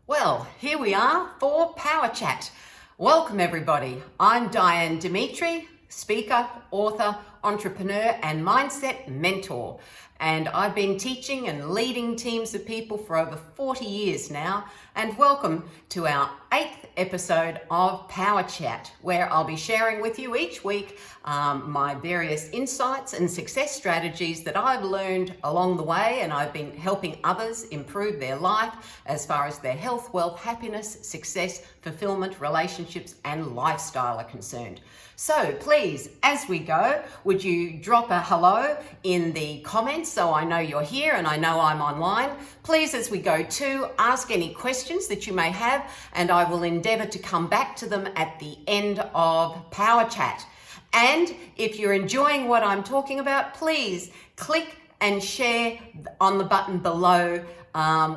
Well, here we are for Power Chat. Welcome everybody. I'm Diane 𝗔𝗱𝘃𝗵, speaker, author, entrepreneur, and mindset mentor. And I've been teaching and leading teams of people for over 40 years now. And welcome to our 8th episode of Power Chat, where I'll be sharing with you each week my various insights and success strategies that I've learned along the way, and I've been helping others improve their life as far as their health, wealth, happiness, success, fulfillment, relationships, and lifestyle are concerned. So please, as we go, would you drop a hello in the comments so I know you're here and I know I'm online. Please, as we go too, ask any questions that you may have, and I will endeavour to come back to them at the end of Power Chat. And if you're enjoying what I'm talking about, please click and share on the button below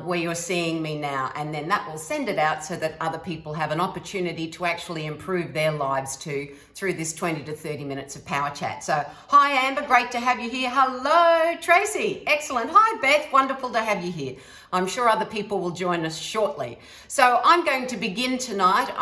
where you're seeing me now, and then that will send it out so that other people have an opportunity to actually improve their lives too through this 20 to 30 minutes of Power Chat. So, hi Amber, great to have you here. Hello Tracy, excellent. Hi Beth, wonderful to have you here. I'm sure other people will join us shortly. So I'm going to begin tonight.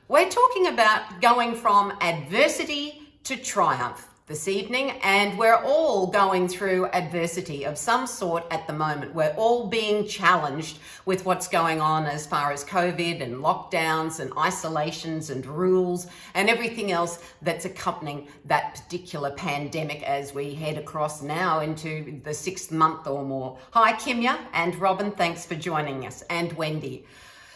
We're talking about going from adversity to triumph this evening, and we're all going through adversity of some sort at the moment. We're all being challenged with what's going on as far as COVID and lockdowns and isolations and rules and everything else that's accompanying that particular pandemic as we head across now into the 6th month or more. Hi Kimya and Robin, thanks for joining us, and Wendy.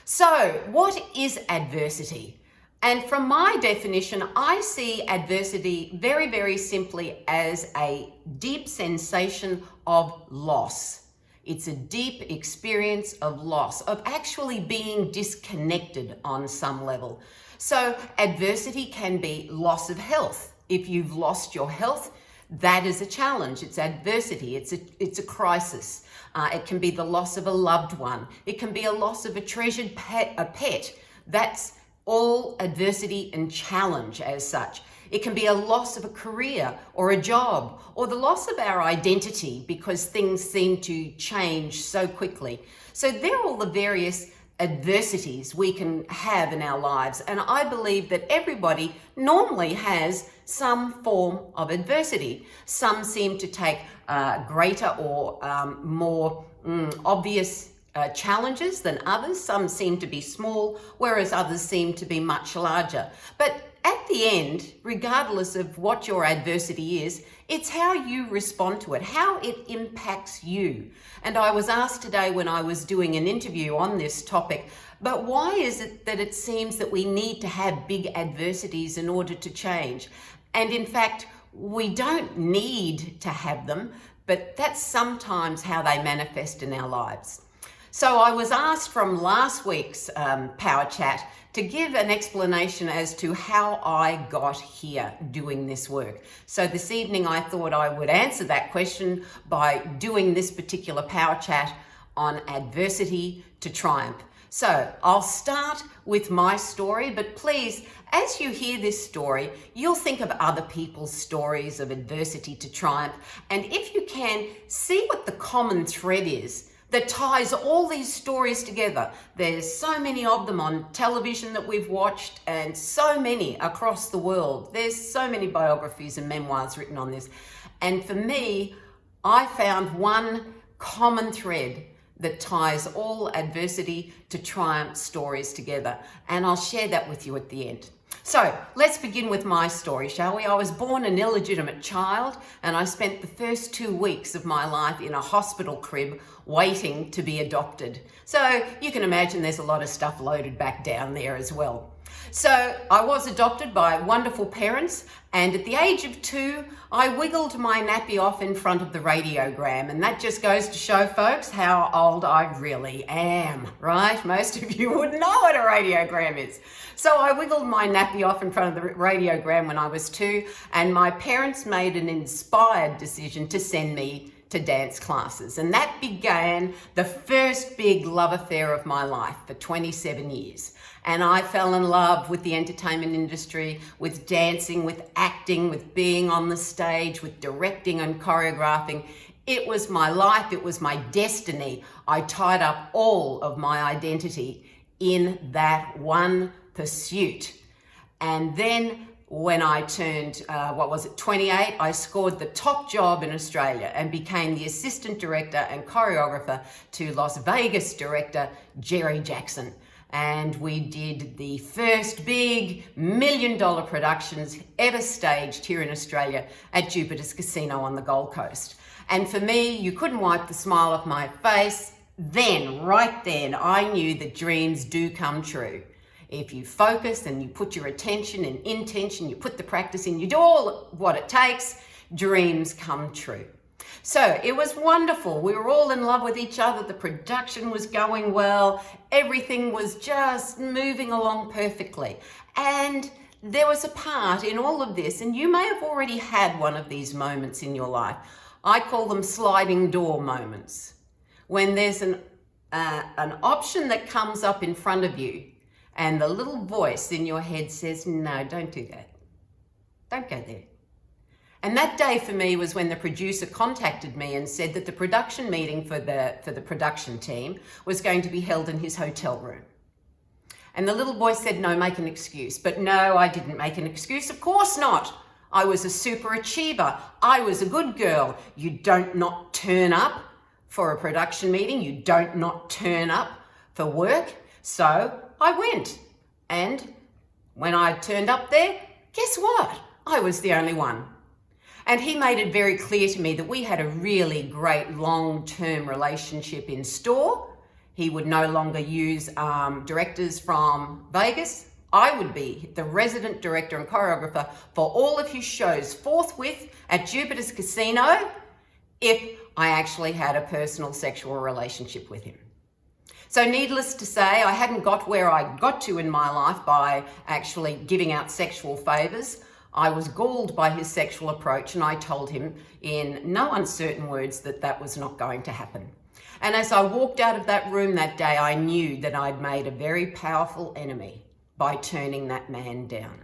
So what is adversity? And from my definition, I see adversity very, very simply as a deep sensation of loss. It's a deep experience of loss, of actually being disconnected on some level. So adversity can be loss of health. If you've lost your health, that is a challenge. It's adversity. It's a crisis. It can be the loss of a loved one. It can be a loss of a treasured pet. That's all adversity and challenge as such. It can be a loss of a career or a job, or the loss of our identity because things seem to change so quickly. So they're all the various adversities we can have in our lives. And I believe that everybody normally has some form of adversity. Some seem to take greater or more obvious challenges than others. Some seem to be small, whereas others seem to be much larger. But at the end, regardless of what your adversity is, it's how you respond to it, how it impacts you. And I was asked today when I was doing an interview on this topic, but why is it that it seems that we need to have big adversities in order to change? And in fact, we don't need to have them, but that's sometimes how they manifest in our lives. So I was asked from last week's Power Chat to give an explanation as to how I got here doing this work. So this evening I thought I would answer that question by doing this particular Power Chat on adversity to triumph. So I'll start with my story, but please, as you hear this story, you'll think of other people's stories of adversity to triumph, and if you can, see what the common thread is that ties all these stories together. There's so many of them on television that we've watched, and so many across the world. There's so many biographies and memoirs written on this. And for me, I found one common thread that ties all adversity to triumph stories together. And I'll share that with you at the end. So let's begin with my story, shall we? I was born an illegitimate child, and I spent the first 2 weeks of my life in a hospital crib waiting to be adopted. So you can imagine there's a lot of stuff loaded back down there as well. So I was adopted by wonderful parents, and at the age of 2, I wiggled my nappy off in front of the radiogram, and that just goes to show folks how old I really am, right? Most of you would know what a radiogram is. So I wiggled my nappy off in front of the radiogram when I was 2, and my parents made an inspired decision to send me to dance classes, and that began the first big love affair of my life for 27 years. And I fell in love with the entertainment industry, with dancing, with acting, with being on the stage, with directing and choreographing. It was my life, it was my destiny. I tied up all of my identity in that one pursuit. And then when I turned, 28, I scored the top job in Australia and became the assistant director and choreographer to Las Vegas director Jerry Jackson. And we did the first big $1 million productions ever staged here in Australia at 𝗧𝗿𝗃𝗃𝗵 Casino on the Gold Coast. And for me, you couldn't wipe the smile off my face. Then, right then, I knew that dreams do come true. If you focus and you put your attention and intention, you put the practice in, you do all what it takes, dreams come true. So it was wonderful. We were all in love with each other. The production was going well. Everything was just moving along perfectly. And there was a part in all of this, and you may have already had one of these moments in your life. I call them sliding door moments. When there's an option that comes up in front of you, and the little voice in your head says, no, don't do that. Don't go there. And that day for me was when the producer contacted me and said that the production meeting for the production team was going to be held in his hotel room. And the little boy said, no, make an excuse. But no, I didn't make an excuse. Of course not. I was a super achiever. I was a good girl. You don't not turn up for a production meeting. You don't not turn up for work. So I went, and when I turned up there, guess what? I was the only one. And he made it very clear to me that we had a really great long-term relationship in store. He would no longer use directors from Vegas. I would be the resident director and choreographer for all of his shows forthwith at 𝗧𝗿𝗃𝗃𝗵 Casino if I actually had a personal sexual relationship with him. So needless to say, I hadn't got where I got to in my life by actually giving out sexual favors. I was galled by his sexual approach, and I told him in no uncertain words that that was not going to happen. And as I walked out of that room that day, I knew that I'd made a very powerful enemy by turning that man down.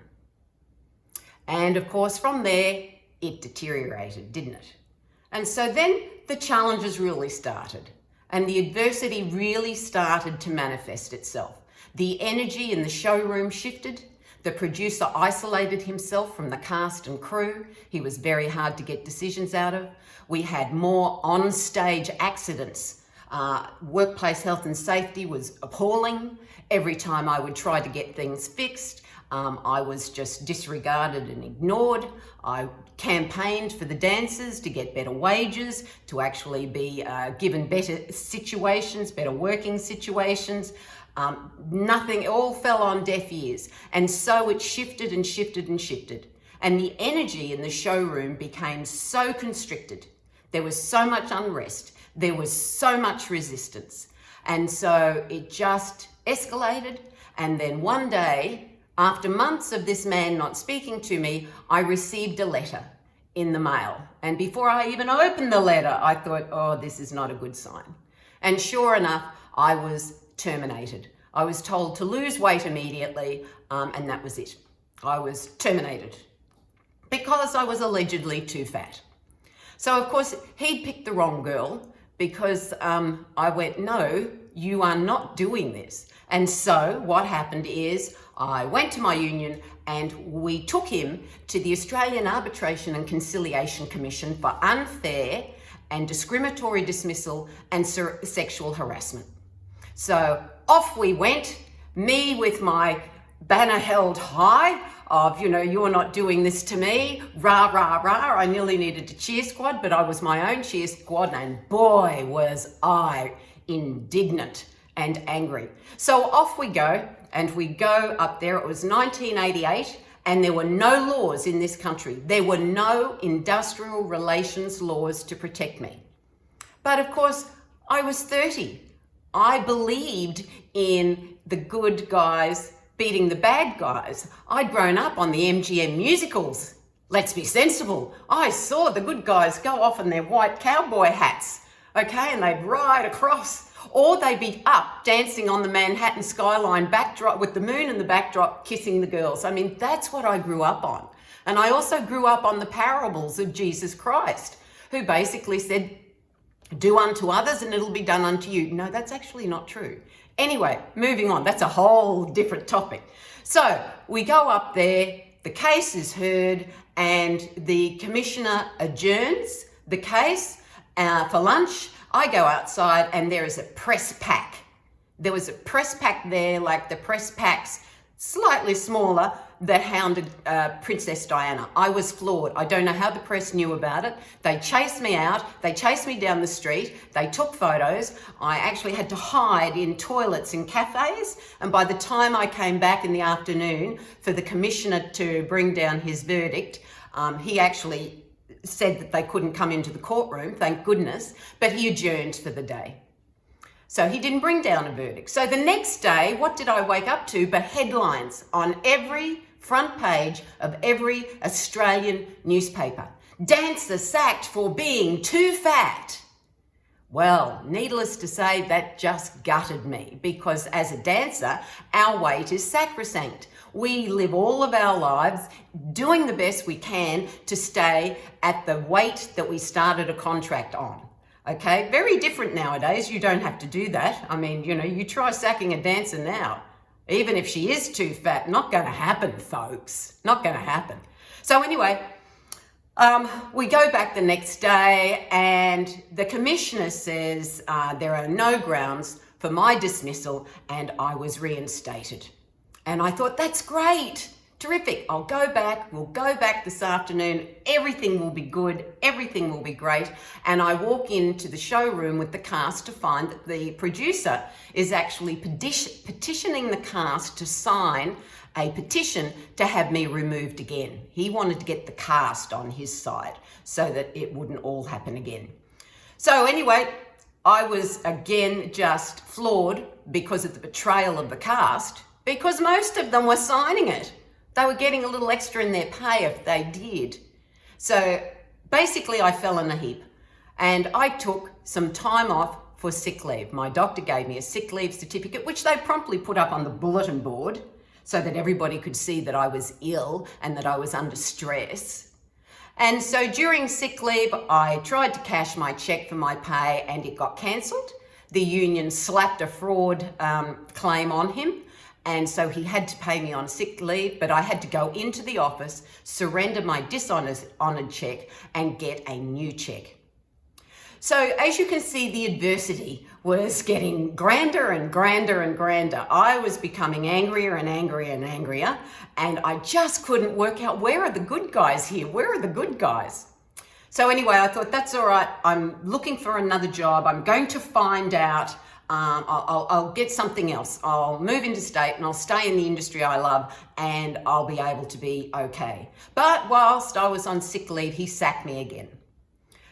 And of course, from there, it deteriorated, didn't it? And so then the challenges really started. And the adversity really started to manifest itself. The energy in the showroom shifted. The producer isolated himself from the cast and crew. He was very hard to get decisions out of. We had more on-stage accidents. Workplace health and safety was appalling. Every time I would try to get things fixed, I was just disregarded and ignored. I campaigned for the dancers to get better wages, to actually be given better situations, better working situations. Nothing, it all fell on deaf ears. And so it shifted and shifted and shifted. And the energy in the showroom became so constricted. There was so much unrest. There was so much resistance. And so it just escalated. And then one day, after months of this man not speaking to me, I received a letter in the mail. And before I even opened the letter, I thought, oh, this is not a good sign. And sure enough, I was terminated. I was told to lose weight immediately, and that was it. I was terminated because I was allegedly too fat. So of course, he'd picked the wrong girl because I went, no, you are not doing this. And so what happened is I went to my union and we took him to the Australian Arbitration and Conciliation Commission for unfair and discriminatory dismissal and sexual harassment. So off we went, me with my banner held high of, you know, you're not doing this to me, rah, rah, rah. I nearly needed a cheer squad, but I was my own cheer squad, and boy, was I indignant and angry. So off we go, and we go up there. It was 1988, and there were no laws in this country. There were no industrial relations laws to protect me. But of course, I was 30. I believed in the good guys beating the bad guys. I'd grown up on the MGM musicals. Let's be sensible. I saw the good guys go off in their white cowboy hats, okay, and they'd ride across, or they'd be up dancing on the Manhattan skyline backdrop with the moon in the backdrop, kissing the girls. I mean, that's what I grew up on. And I also grew up on the parables of Jesus Christ, who basically said, Do unto others and it'll be done unto you. No, that's actually not true. Anyway, moving on. That's a whole different topic. So we go up there, the case is heard, and the commissioner adjourns the case for lunch. I go outside and there is a press pack. There was a press pack there, like the press packs, slightly smaller, that hounded Princess Diana. I was floored. I don't know how the press knew about it. They chased me out. They chased me down the street. They took photos. I actually had to hide in toilets and cafes. And by the time I came back in the afternoon for the commissioner to bring down his verdict, he actually said that they couldn't come into the courtroom, thank goodness, but he adjourned for the day. So he didn't bring down a verdict. So the next day, what did I wake up to but headlines on every front page of every Australian newspaper. Dancer sacked for being too fat. Well, needless to say, that just gutted me, because as a dancer, our weight is sacrosanct. We live all of our lives doing the best we can to stay at the weight that we started a contract on. Okay, very different nowadays. You don't have to do that. I mean, you know, you try sacking a dancer now, even if she is too fat, not going to happen, folks. Not going to happen. So anyway, we go back the next day and the commissioner says there are no grounds for my dismissal and I was reinstated. And I thought, that's great. Terrific. I'll go back. We'll go back this afternoon. Everything will be good. Everything will be great. And I walk into the showroom with the cast to find that the producer is actually petitioning the cast to sign a petition to have me removed again. He wanted to get the cast on his side so that it wouldn't all happen again. So anyway, I was again just floored because of the betrayal of the cast, because most of them were signing it. They were getting a little extra in their pay if they did. So basically I fell in a heap and I took some time off for sick leave. My doctor gave me a sick leave certificate, which they promptly put up on the bulletin board so that everybody could see that I was ill and that I was under stress. And so during sick leave, I tried to cash my check for my pay and it got cancelled. The union slapped a fraud claim on him. And so he had to pay me on sick leave, but I had to go into the office, surrender my dishonoured check and get a new check. So as you can see, the adversity was getting grander and grander and grander. I was becoming angrier and angrier and angrier, and I just couldn't work out, where are the good guys here? Where are the good guys? So anyway, I thought, that's all right. I'm looking for another job. I'm going to find out. I'll get something else. I'll move interstate and I'll stay in the industry I love and I'll be able to be okay. But whilst I was on sick leave, he sacked me again.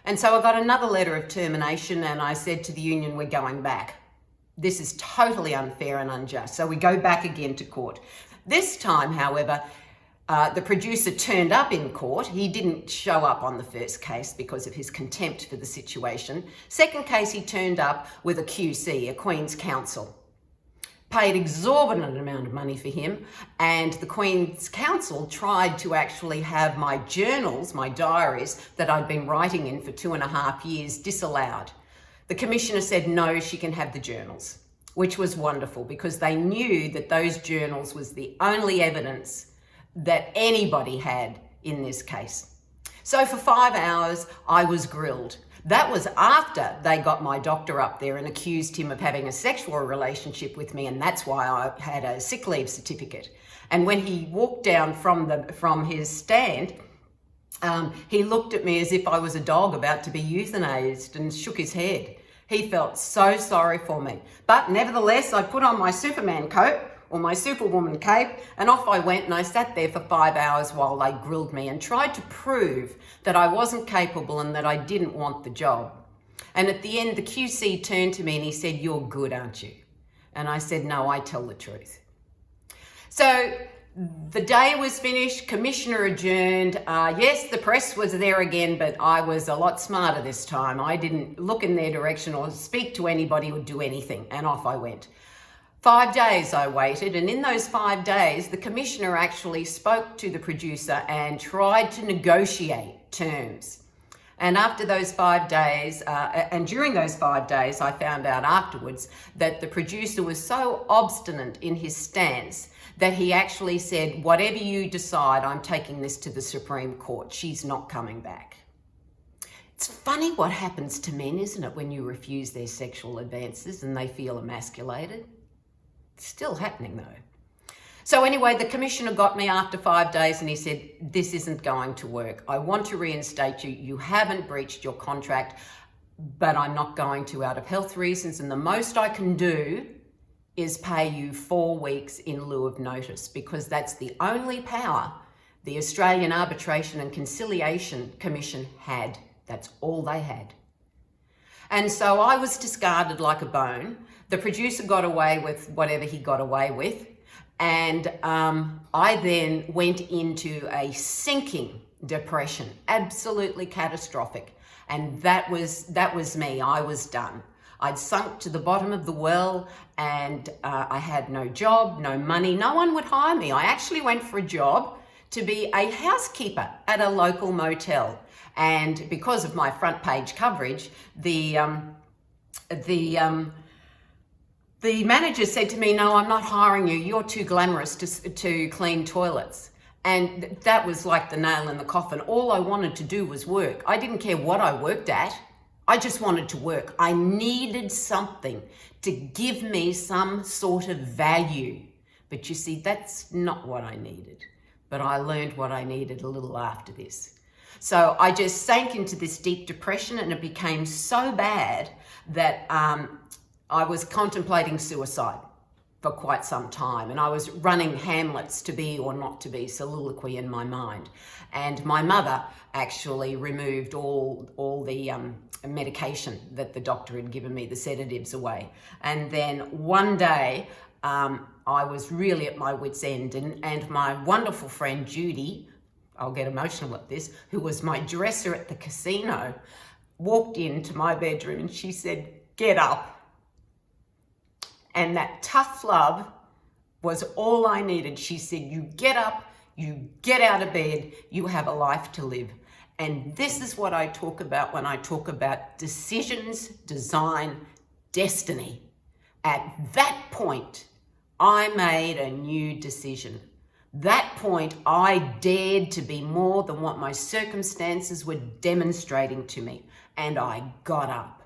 And so I got another letter of termination and I said to the union, we're going back. This is totally unfair and unjust. So we go back again to court. This time, however, the producer turned up in court. He didn't show up on the first case because of his contempt for the situation. Second case, he turned up with a QC, a Queen's Counsel. Paid exorbitant amount of money for him, and the Queen's Counsel tried to actually have my journals, my diaries that I'd been writing in for 2.5 years disallowed. The commissioner said no, she can have the journals, which was wonderful because they knew that those journals was the only evidence that anybody had in this case. So for 5 hours, I was grilled. That was after they got my doctor up there and accused him of having a sexual relationship with me, and that's why I had a sick leave certificate. And when he walked down from his stand, he looked at me as if I was a dog about to be euthanized and shook his head. He felt so sorry for me. But nevertheless, I put on my Superman coat or my Superwoman cape, and off I went, and I sat there for 5 hours while they grilled me and tried to prove that I wasn't capable and that I didn't want the job. And at the end, the QC turned to me and he said, "You're good, aren't you?" And I said, "No, I tell the truth." So the day was finished, commissioner adjourned. Yes, the press was there again, but I was a lot smarter this time. I didn't look in their direction or speak to anybody or do anything, and off I went. 5 days I waited, and in those 5 days, the commissioner actually spoke to the producer and tried to negotiate terms. And after those 5 days, and during those 5 days, I found out afterwards that the producer was so obstinate in his stance that he actually said, whatever you decide, I'm taking this to the Supreme Court. She's not coming back. It's funny what happens to men, isn't it, when you refuse their sexual advances and they feel emasculated? It's still happening though. So anyway, the commissioner got me after 5 days and he said, this isn't going to work. I want to reinstate you. You haven't breached your contract, but I'm not going to out of health reasons. And the most I can do is pay you 4 weeks in lieu of notice, because that's the only power the Australian Arbitration and Conciliation Commission had. That's all they had. And so I was discarded like a bone. The producer got away with whatever he got away with. And I then went into a sinking depression, absolutely catastrophic. And that was me. I was done. I'd sunk to the bottom of the well, and I had no job, no money. No one would hire me. I actually went for a job to be a housekeeper at a local motel. And because of my front page coverage, the manager said to me, no, I'm not hiring you. You're too glamorous to clean toilets. And that was like the nail in the coffin. All I wanted to do was work. I didn't care what I worked at. I just wanted to work. I needed something to give me some sort of value. But you see, that's not what I needed. But I learned what I needed a little after this. So I just sank into this deep depression, and it became so bad that I was contemplating suicide for quite some time. And I was running Hamlet's to be or not to be soliloquy in my mind. And my mother actually removed all the medication that the doctor had given me, the sedatives, away. And then one day, I was really at my wit's end, and my wonderful friend Judy, I'll get emotional at this, who was my dresser at the casino, walked into my bedroom and she said, get up. And that tough love was all I needed. She said, you get up, you get out of bed, you have a life to live. And this is what I talk about when I talk about decisions, design, destiny. At that point, I made a new decision. That point, I dared to be more than what my circumstances were demonstrating to me. And I got up.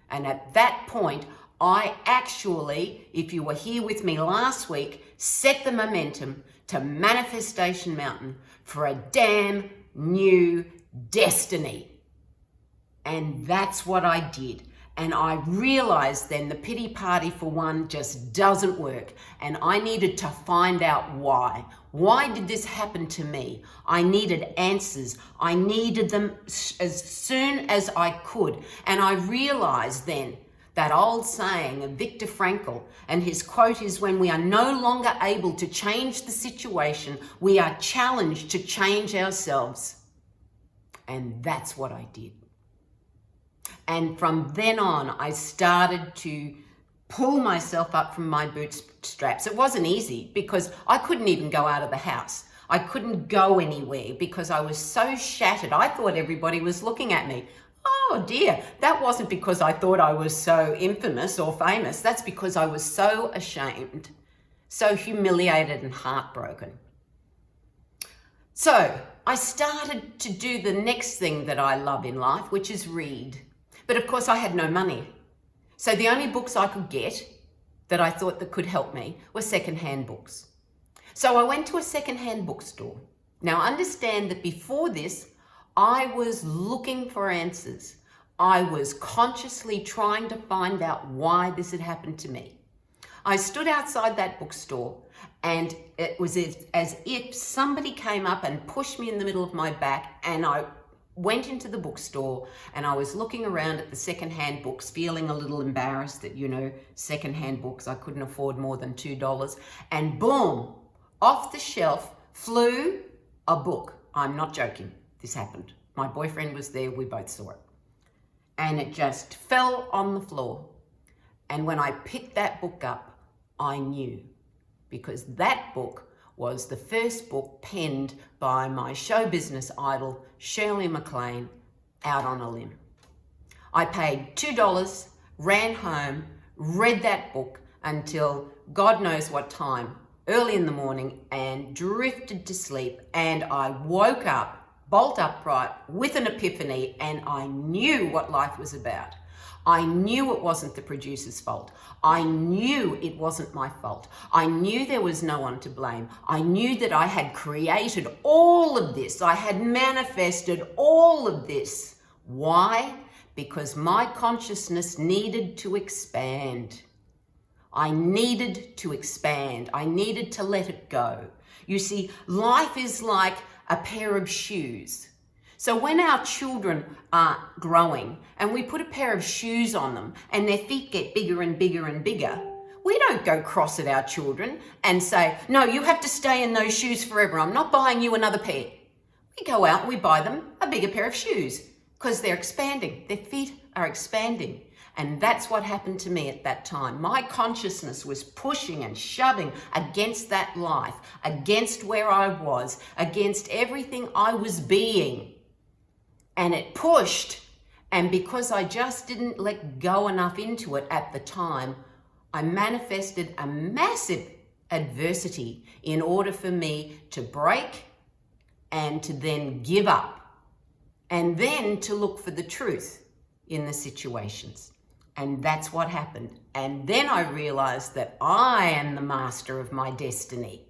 And at that point, I actually, if you were here with me last week, set the momentum to Manifestation Mountain for a damn new destiny. And that's what I did. And I realized then the pity party for one just doesn't work. And I needed to find out why. Why did this happen to me? I needed answers. I needed them as soon as I could. And I realized then that old saying of Viktor Frankl, and his quote is, when we are no longer able to change the situation, we are challenged to change ourselves. And that's what I did. And from then on, I started to pull myself up from my bootstraps. It wasn't easy because I couldn't even go out of the house. I couldn't go anywhere because I was so shattered. I thought everybody was looking at me. Oh dear, that wasn't because I thought I was so infamous or famous. That's because I was so ashamed, so humiliated and heartbroken. So I started to do the next thing that I love in life, which is read. But of course I had no money. So the only books I could get that I thought that could help me were secondhand books. So I went to a secondhand bookstore. Now understand that before this, I was looking for answers. I was consciously trying to find out why this had happened to me. I stood outside that bookstore and it was as if somebody came up and pushed me in the middle of my back, and I went into the bookstore and I was looking around at the secondhand books, feeling a little embarrassed that, secondhand books, I couldn't afford more than $2. And boom, off the shelf flew a book. I'm not joking. This happened. My boyfriend was there. We both saw it. And it just fell on the floor. And when I picked that book up, I knew, because that book was the first book penned by my show business idol, 𝗔𝗱𝘃𝗵, out on a limb. I paid $2, ran home, read that book until God knows what time, early in the morning, and drifted to sleep. And I woke up, bolt upright, with an epiphany, and I knew what life was about. I knew it wasn't the producer's fault. I knew it wasn't my fault. I knew there was no one to blame. I knew that I had created all of this. I had manifested all of this. Why? Because my consciousness needed to expand. I needed to expand. I needed to let it go. You see, life is like a pair of shoes. So when our children are growing and we put a pair of shoes on them and their feet get bigger and bigger and bigger, we don't go cross at our children and say, no, you have to stay in those shoes forever. I'm not buying you another pair. We go out and we buy them a bigger pair of shoes because they're expanding. Their feet are expanding. And that's what happened to me at that time. My consciousness was pushing and shoving against that life, against where I was, against everything I was being. And it pushed, and because I just didn't let go enough into it at the time, I manifested a massive adversity in order for me to break and to then give up and then to look for the truth in the situations. And that's what happened. And then I realized that I am the master of my destiny,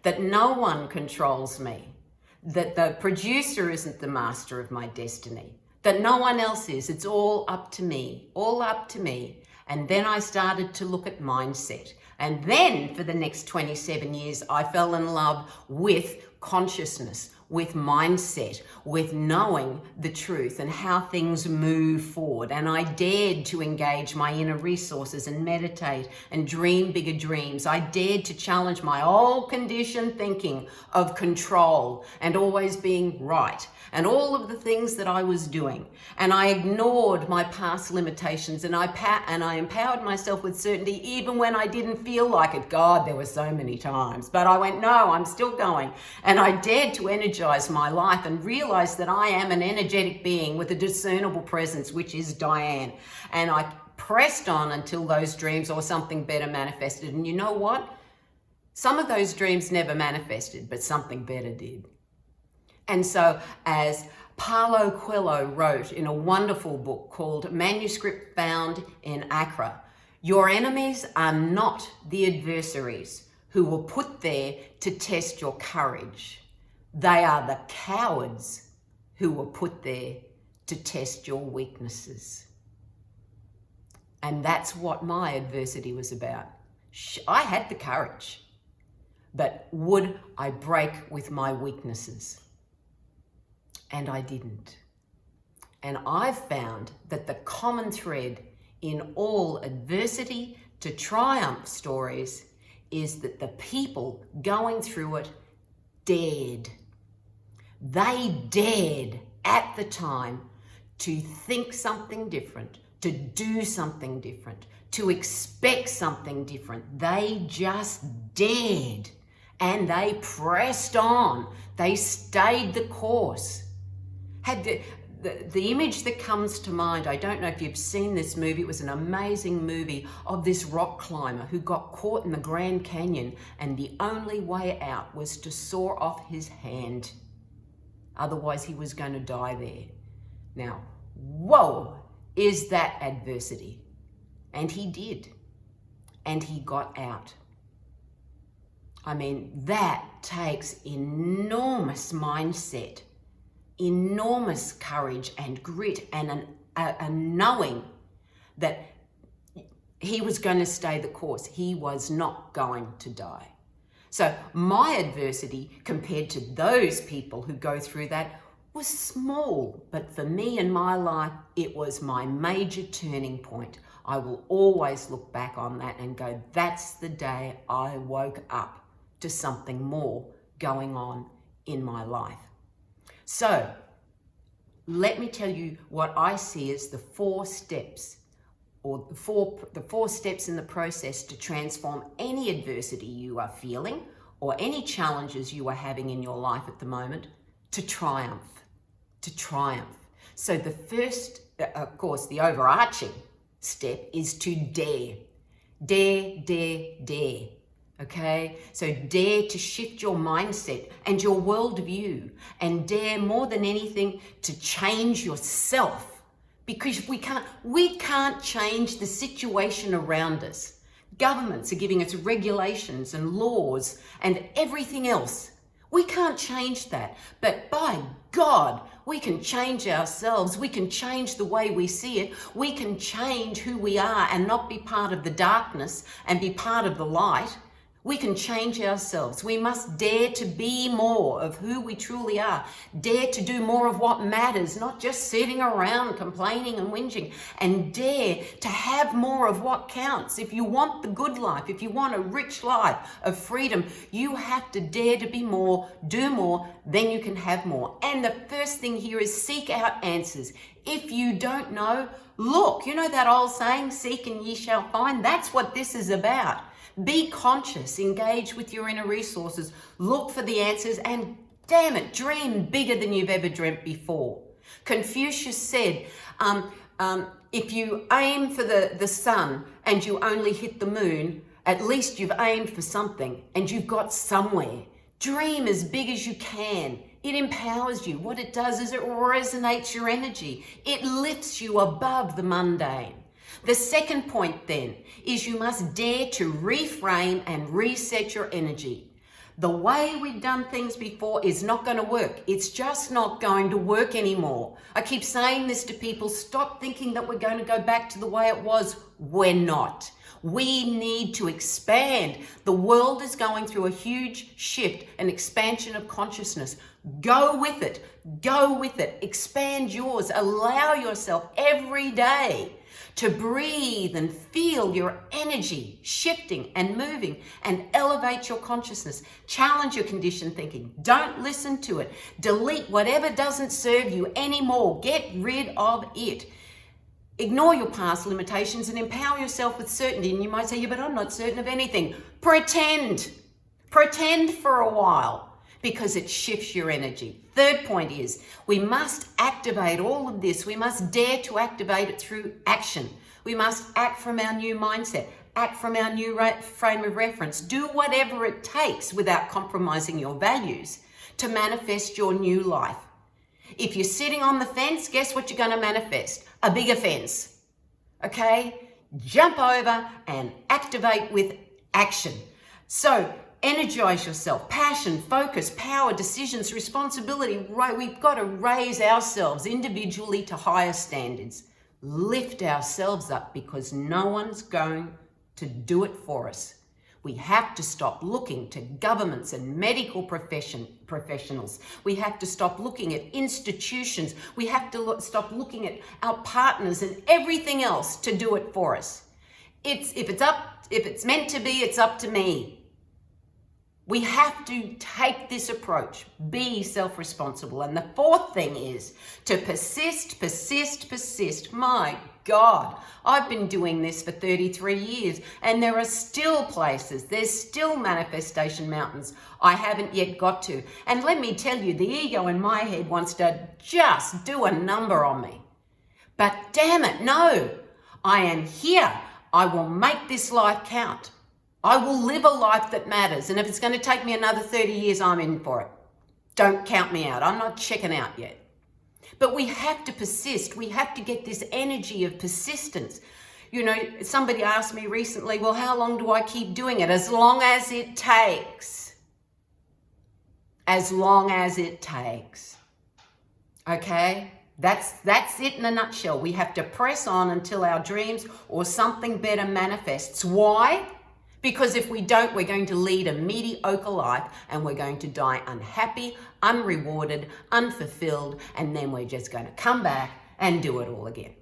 that no one controls me, that the producer isn't the master of my destiny, that no one else is. It's all up to me, all up to me. And then I started to look at mindset. And then for the next 27 years, I fell in love with consciousness, with mindset, with knowing the truth and how things move forward. And I dared to engage my inner resources and meditate and dream bigger dreams. I dared to challenge my old conditioned thinking of control and always being right and all of the things that I was doing. And I ignored my past limitations and I empowered myself with certainty even when I didn't feel like it. God, there were so many times. But I went, no, I'm still going. And I dared to energize my life and realize that I am an energetic being with a discernible presence, which is Diane. And I pressed on until those dreams or something better manifested. And you know what? Some of those dreams never manifested, but something better did. And so as Paulo Coelho wrote in a wonderful book called Manuscript Found in Accra, your enemies are not the adversaries who were put there to test your courage. They are the cowards who were put there to test your weaknesses. And that's what my adversity was about. I had the courage, but would I break with my weaknesses? And I didn't. And I've found that the common thread in all adversity to triumph stories is that the people going through it dared. They dared at the time to think something different, to do something different, to expect something different. They just dared and they pressed on. They stayed the course. Had the image that comes to mind, I don't know if you've seen this movie, it was an amazing movie of this rock climber who got caught in the Grand Canyon and the only way out was to saw off his hand. Otherwise he was going to die there. Now, whoa, is that adversity? And he did. And he got out. I mean, that takes enormous mindset, enormous courage and grit and a knowing that he was going to stay the course. He was not going to die. So my adversity compared to those people who go through that was small, but for me in my life, it was my major turning point. I will always look back on that and go, that's the day I woke up to something more going on in my life. So let me tell you what I see as the 4 steps or the four steps in the process to transform any adversity you are feeling or any challenges you are having in your life at the moment to triumph, to triumph. So the first, of course, the overarching step is to dare. Dare, dare, dare. Okay? So dare to shift your mindset and your worldview, and dare more than anything to change yourself, because we can't change the situation around us. Governments are giving us regulations and laws and everything else. We can't change that, but by God, we can change ourselves. We can change the way we see it. We can change who we are and not be part of the darkness and be part of the light. We can change ourselves. We must dare to be more of who we truly are. Dare to do more of what matters, not just sitting around complaining and whinging. And dare to have more of what counts. If you want the good life, if you want a rich life of freedom, you have to dare to be more, do more, then you can have more. And the first thing here is seek out answers. If you don't know, look. You know that old saying, seek and ye shall find? That's what this is about. Be conscious, engage with your inner resources, look for the answers, and damn it, dream bigger than you've ever dreamt before. Confucius said, if you aim for the sun and you only hit the moon, at least you've aimed for something and you've got somewhere. Dream as big as you can. It empowers you. What it does is it resonates your energy. It lifts you above the mundane. The second point then is you must dare to reframe and reset your energy. The way we've done things before is not going to work. It's just not going to work anymore. I keep saying this to people, stop thinking that we're going to go back to the way it was. We're not. We need to expand. The world is going through a huge shift, an expansion of consciousness. Go with it. Go with it. Expand yours. Allow yourself every day to breathe and feel your energy shifting and moving, and elevate your consciousness. Challenge your conditioned thinking. Don't listen to it. Delete whatever doesn't serve you anymore. Get rid of it. Ignore your past limitations and empower yourself with certainty. And you might say, yeah, but I'm not certain of anything. Pretend. Pretend for a while, because it shifts your energy. Third point is we must activate all of this. We must dare to activate it through action. We must act from our new mindset, act from our new frame of reference. Do whatever it takes without compromising your values to manifest your new life. If you're sitting on the fence, guess what you're going to manifest? A bigger fence. Okay? Jump over and activate with action. So, energize yourself. Passion, focus, power, decisions, responsibility. Right, we've got to raise ourselves individually to higher standards. Lift ourselves up, because no one's going to do it for us. We have to stop looking to governments and medical professionals. We have to stop looking at institutions. We have to stop looking at our partners and everything else to do it for us. If it's meant to be, it's up to me. We have to take this approach, be self-responsible. And the fourth thing is to persist, persist, persist. My God, I've been doing this for 33 years and there are still places, there's still manifestation mountains I haven't yet got to. And let me tell you, the ego in my head wants to just do a number on me. But damn it, no, I am here. I will make this life count. I will live a life that matters. And if it's going to take me another 30 years, I'm in for it. Don't count me out. I'm not checking out yet. But we have to persist. We have to get this energy of persistence. You know, somebody asked me recently, well, how long do I keep doing it? As long as it takes. As long as it takes. Okay? That's it in a nutshell. We have to press on until our dreams or something better manifests. Why? Because if we don't, we're going to lead a mediocre life and we're going to die unhappy, unrewarded, unfulfilled, and then we're just going to come back and do it all again.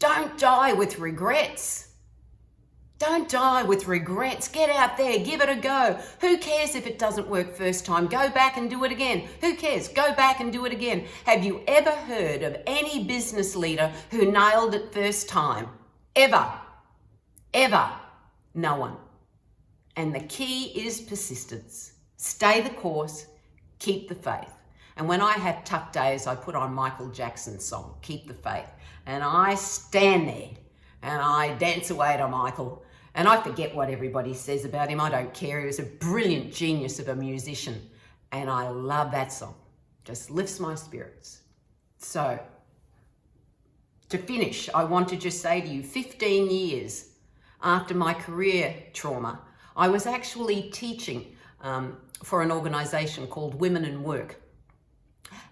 Don't die with regrets. Don't die with regrets. Get out there, give it a go. Who cares if it doesn't work first time? Go back and do it again. Who cares? Go back and do it again. Have you ever heard of any business leader who nailed it first time? Ever. Ever. No one. And the key is persistence. Stay the course, keep the faith. And when I have tough days, I put on Michael Jackson's song, Keep the Faith. And I stand there and I dance away to Michael. And I forget what everybody says about him. I don't care. He was a brilliant genius of a musician. And I love that song. Just lifts my spirits. So, to finish, I want to just say to you, 15 years after my career trauma, I was actually teaching for an organisation called Women in Work.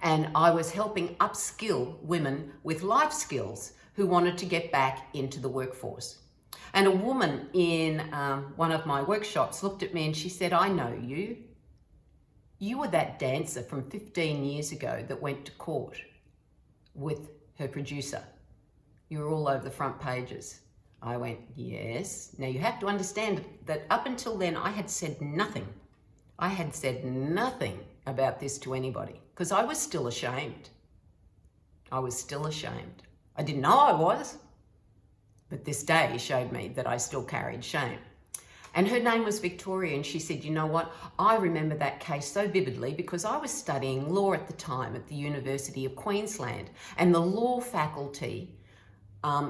And I was helping upskill women with life skills who wanted to get back into the workforce. And a woman in one of my workshops looked at me and she said, I know you. You were that dancer from 15 years ago that went to court with her producer. You were all over the front pages. I went, yes. Now you have to understand that up until then, I had said nothing. I had said nothing about this to anybody because I was still ashamed. I was still ashamed. I didn't know I was, but this day showed me that I still carried shame. And her name was Victoria, and she said, you know what? I remember that case so vividly because I was studying law at the time at the University of Queensland, and the law faculty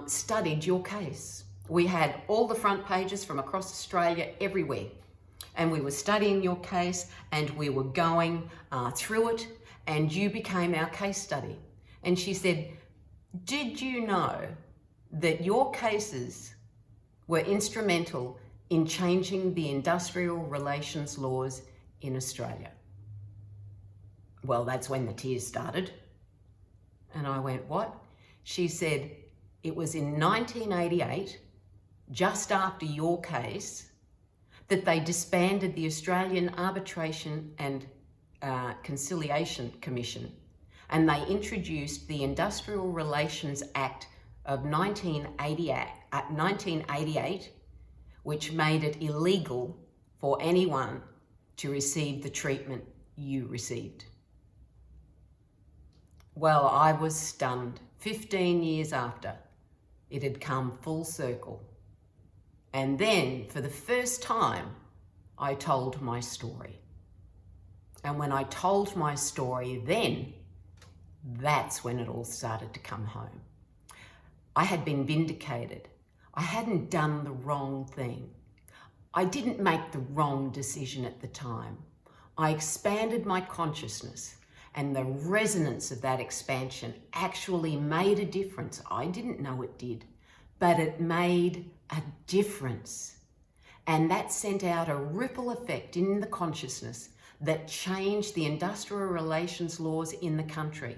studied your case. We had all the front pages from across Australia, everywhere. And we were studying your case and we were going through it, and you became our case study. And she said, did you know that your cases were instrumental in changing the industrial relations laws in Australia? Well, that's when the tears started. And I went, what? She said, it was in 1988, just after your case, that they disbanded the Australian Arbitration and Conciliation Commission, and they introduced the Industrial Relations Act of 1988, which made it illegal for anyone to receive the treatment you received. Well, I was stunned. 15 years after, it had come full circle. And then, for the first time, I told my story. And when I told my story then, that's when it all started to come home. I had been vindicated. I hadn't done the wrong thing. I didn't make the wrong decision at the time. I expanded my consciousness, and the resonance of that expansion actually made a difference. I didn't know it did, but it made a difference. And that sent out a ripple effect in the consciousness that changed the industrial relations laws in the country.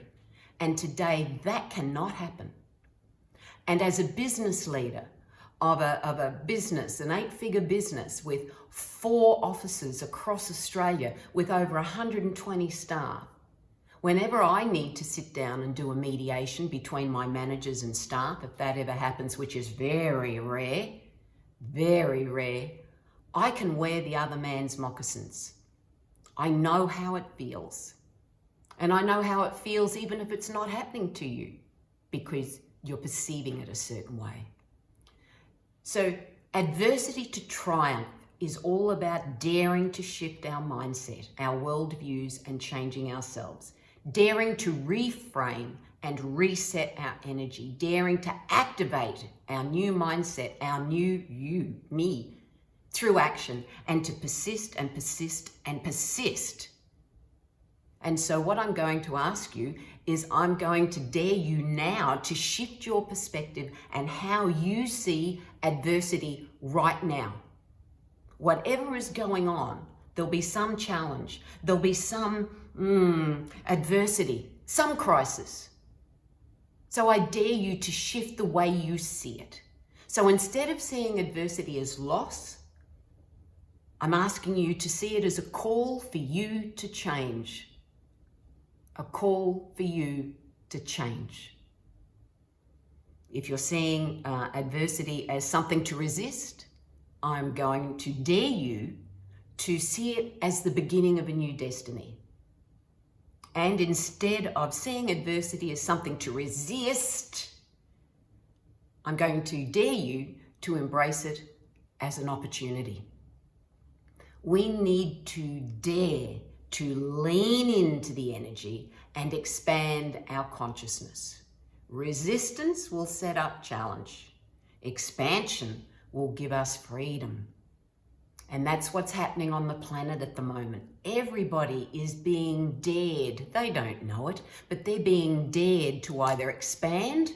And today that cannot happen. And as a business leader of a business, an 8-figure business with 4 offices across Australia with over 120 staff, whenever I need to sit down and do a mediation between my managers and staff, if that ever happens, which is very rare, I can wear the other man's moccasins. I know how it feels. And I know how it feels even if it's not happening to you, because you're perceiving it a certain way. So adversity to triumph is all about daring to shift our mindset, our worldviews, and changing ourselves. Daring to reframe and reset our energy. Daring to activate our new mindset, our new you, me, through action, and to persist and persist and persist. And so what I'm going to ask you is I'm going to dare you now to shift your perspective and how you see adversity right now. Whatever is going on, there'll be some challenge, there'll be some adversity, some crisis. So I dare you to shift the way you see it. So instead of seeing adversity as loss, I'm asking you to see it as a call for you to change. A call for you to change. If you're seeing adversity as something to resist, I'm going to dare you to see it as the beginning of a new destiny. And instead of seeing adversity as something to resist, I'm going to dare you to embrace it as an opportunity. We need to dare to lean into the energy and expand our consciousness. Resistance will set up challenge. Expansion will give us freedom. And that's what's happening on the planet at the moment. Everybody is being dared. They don't know it, but they're being dared to either expand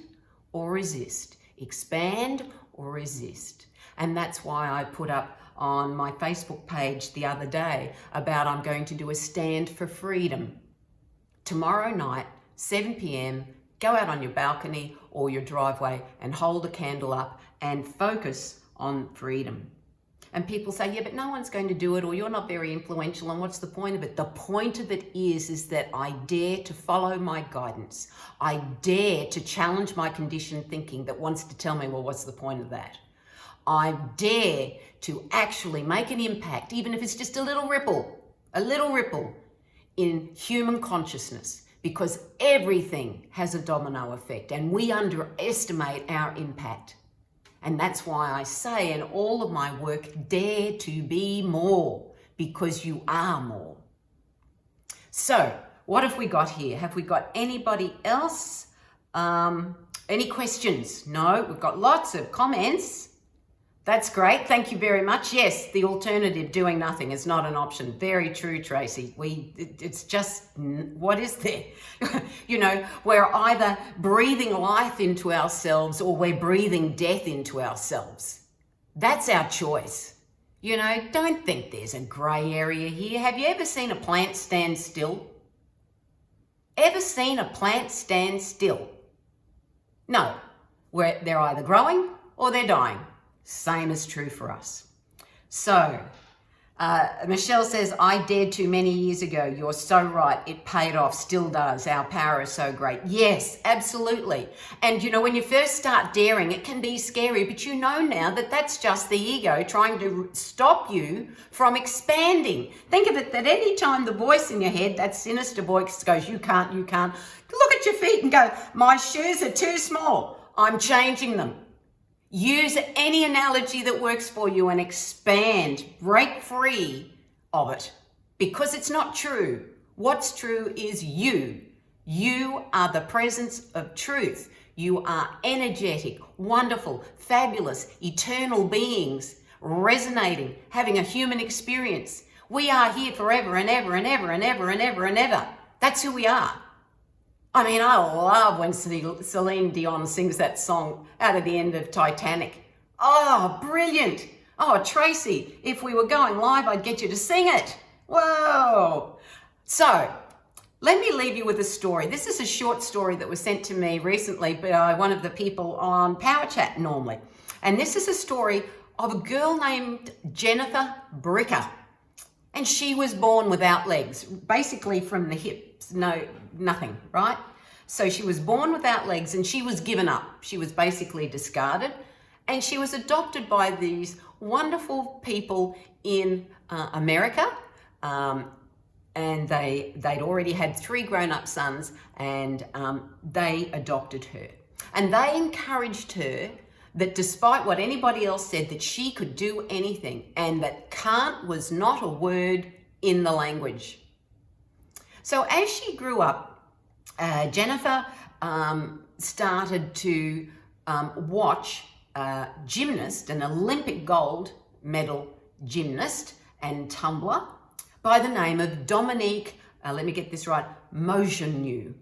or resist. Expand or resist. And that's why I put up on my Facebook page the other day about I'm going to do a stand for freedom. Tomorrow night, 7 p.m, go out on your balcony or your driveway and hold a candle up and focus on freedom. And people say, yeah, but no one's going to do it, or you're not very influential, and what's the point of it? The point of it is that I dare to follow my guidance. I dare to challenge my conditioned thinking that wants to tell me, well, what's the point of that? I dare to actually make an impact, even if it's just a little ripple in human consciousness, because everything has a domino effect and we underestimate our impact. And that's why I say in all of my work, dare to be more, because you are more. So what have we got here? Have we got anybody else? Any questions? No, we've got lots of comments. That's great. Thank you very much. Yes, the alternative, doing nothing, is not an option. Very true, Tracy. It's just, what is there? You know, we're either breathing life into ourselves or we're breathing death into ourselves. That's our choice. You know, don't think there's a grey area here. Have you ever seen a plant stand still? Ever seen a plant stand still? No. They're either growing or they're dying. Same is true for us. So, Michelle says, I dared to many years ago. You're so right. It paid off, still does. Our power is so great. Yes, absolutely. And you know, when you first start daring, it can be scary, but you know now that that's just the ego trying to stop you from expanding. Think of it that any time the voice in your head, that sinister voice goes, you can't, look at your feet and go, my shoes are too small. I'm changing them. Use any analogy that works for you and expand, break free of it, because it's not true. What's true is you. You are the presence of truth. You are energetic, wonderful, fabulous, eternal beings, resonating, having a human experience. We are here forever and ever and ever and ever and ever and ever. That's who we are. I mean, I love when Celine Dion sings that song out of the end of Titanic. Oh, brilliant. Oh, Tracy, if we were going live, I'd get you to sing it. Whoa. So let me leave you with a story. This is a short story that was sent to me recently by one of the people on Power Chat normally. And this is a story of a girl named 𝗧𝗿𝗃𝗃𝗃𝗃. And she was born without legs, basically from the hips, nothing, right? So she was born without legs and she was given up. She was basically discarded, and she was adopted by these wonderful people in America. And they'd already had 3 grown-up sons, and they adopted her. And they encouraged her that despite what anybody else said, that she could do anything, and that can't was not a word in the language. So as she grew up, Jennifer started to watch a gymnast, an Olympic gold medal gymnast and tumbler by the name of Dominique, let me get this right, 𝗏𝗏𝗃𝗏𝗏.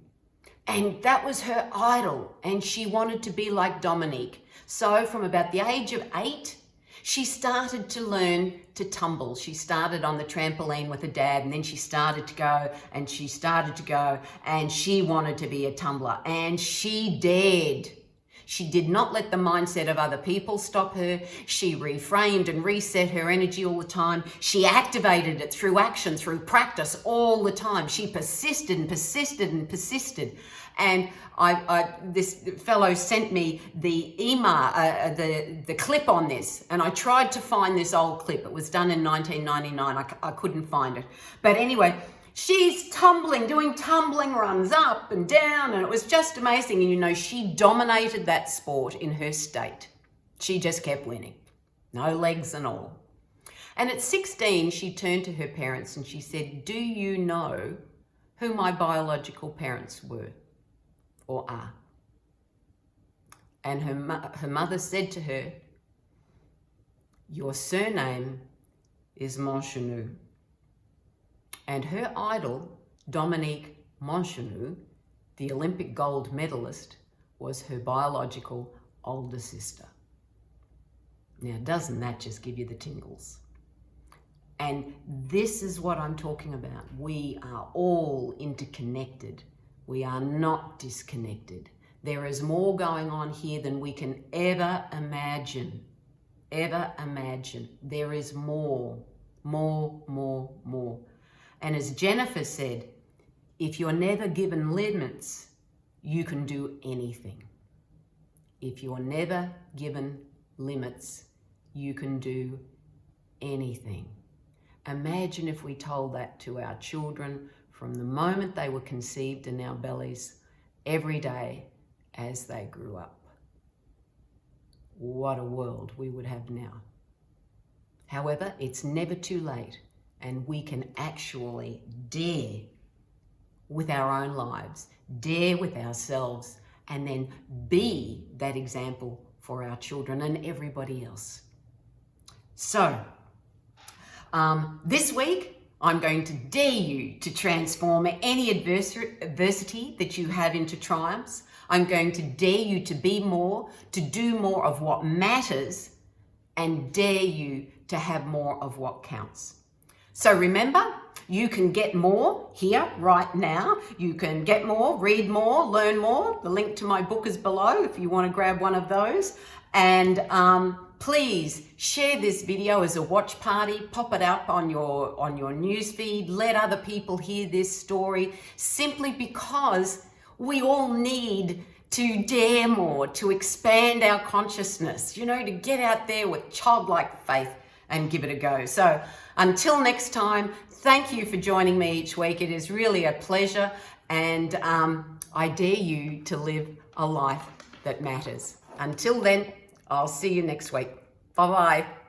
And that was her idol, and she wanted to be like Dominique. So from about the age of 8, she started to learn to tumble. She started on the trampoline with her dad, and then she started to go, and she started to go, and she wanted to be a tumbler, and she dared. She did not let the mindset of other people stop her. She reframed and reset her energy all the time. She activated it through action, through practice all the time. She persisted and persisted and persisted. And this fellow sent me the the clip on this, and I tried to find this old clip. It was done in 1999. I couldn't find it. But anyway, she's tumbling, doing tumbling runs up and down, and it was just amazing. And you know, she dominated that sport in her state. She just kept winning. No legs and all. And at 16, she turned to her parents and she said, "Do you know who my biological parents were or are?" And her mother said to her, "Your surname is 𝗔𝗱𝘃𝗵." And her idol, Dominique 𝗔𝗱𝘃𝗵, the Olympic gold medalist, was her biological older sister. Now, doesn't that just give you the tingles? And this is what I'm talking about. We are all interconnected. We are not disconnected. There is more going on here than we can ever imagine. Ever imagine. There is more. And as Jennifer said, if you're never given limits, you can do anything. If you're never given limits, you can do anything. Imagine if we told that to our children from the moment they were conceived in our bellies, every day as they grew up. What a world we would have now. However, it's never too late, and we can actually dare with our own lives, dare with ourselves, and then be that example for our children and everybody else. So, this week, I'm going to dare you to transform any adversity that you have into triumphs. I'm going to dare you to be more, to do more of what matters, and dare you to have more of what counts. So remember, you can get more here right now. You can get more, read more, learn more. The link to my book is below if you want to grab one of those. And please share this video as a watch party. Pop it up on your news feed. Let other people hear this story, simply because we all need to dare more, to expand our consciousness, to get out there with childlike faith and give it a go. So until next time, thank you for joining me each week. It is really a pleasure, and I dare you to live a life that matters. Until then, I'll see you next week. Bye-bye.